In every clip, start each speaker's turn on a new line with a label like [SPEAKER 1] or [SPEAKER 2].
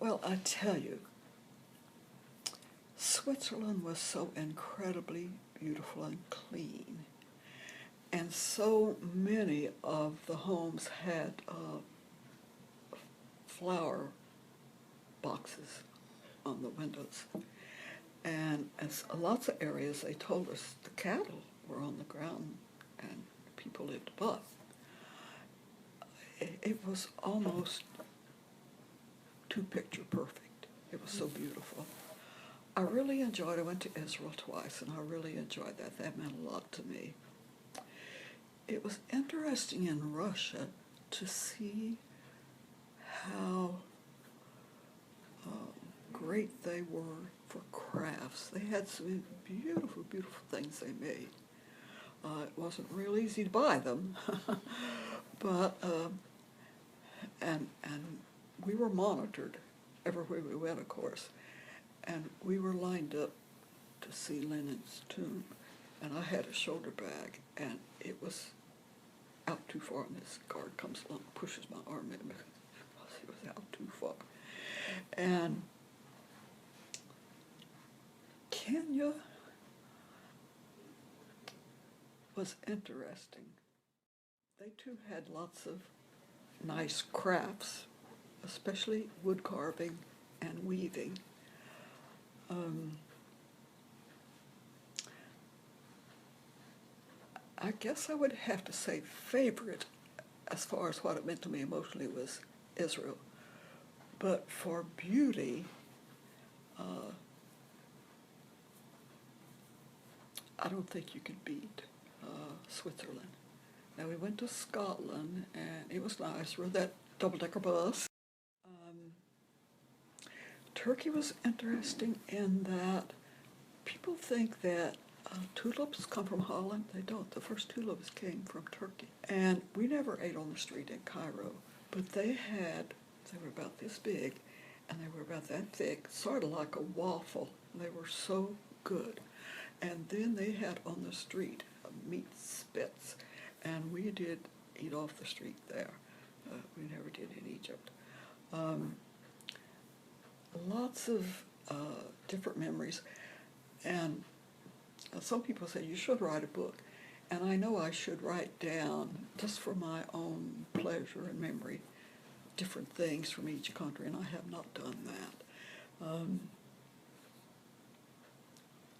[SPEAKER 1] Well, I tell you, Switzerland was so incredibly beautiful and clean. And so many of the homes had flower boxes on the windows. And as lots of areas, they told us the cattle were on the ground and people lived above. It was almost too picture perfect. It was so beautiful. I really enjoyed, I went to Israel twice, and I really enjoyed that. That meant a lot to me. It was interesting in Russia to see how great they were for crafts. They had some beautiful, beautiful things they made. It wasn't real easy to buy them, but and we were monitored everywhere we went, of course, and we were lined up to see Lenin's tomb, and I had a shoulder bag, and it was out too far, and this guard comes along and pushes my arm in because it was out too far. And Kenya was interesting. They too had lots of nice crafts, especially wood carving and weaving. I guess I would have to say favorite as far as what it meant to me emotionally was Israel. But for beauty, I don't think you could beat Switzerland. Now we went to Scotland, and it was nice. We rode that double-decker bus. Turkey was interesting in that people think that tulips come from Holland. They don't. The first tulips came from Turkey. And we never ate on the street in Cairo, but they were about this big, and they were about that thick, sort of like a waffle. They were so good. And then they had on the street meat spits, and we did eat off the street there. We never did in Egypt. Lots of different memories, and some people say you should write a book, and I know I should write down, just for my own pleasure and memory, different things from each country, and I have not done that.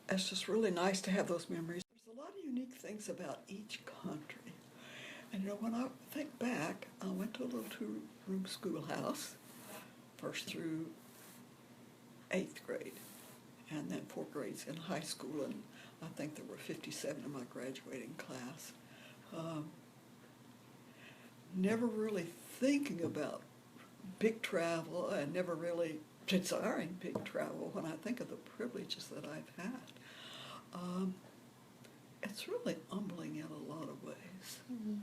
[SPEAKER 1] It's just really nice to have those memories. There's a lot of unique things about each country. And when I think back, I went to a little two-room schoolhouse, first through 8th grade, and then 4 grades in high school, and I think there were 57 in my graduating class. Never really thinking about big travel, and never really desiring big travel when I think of the privileges that I've had. It's really humbling in a lot of ways. Mm-hmm.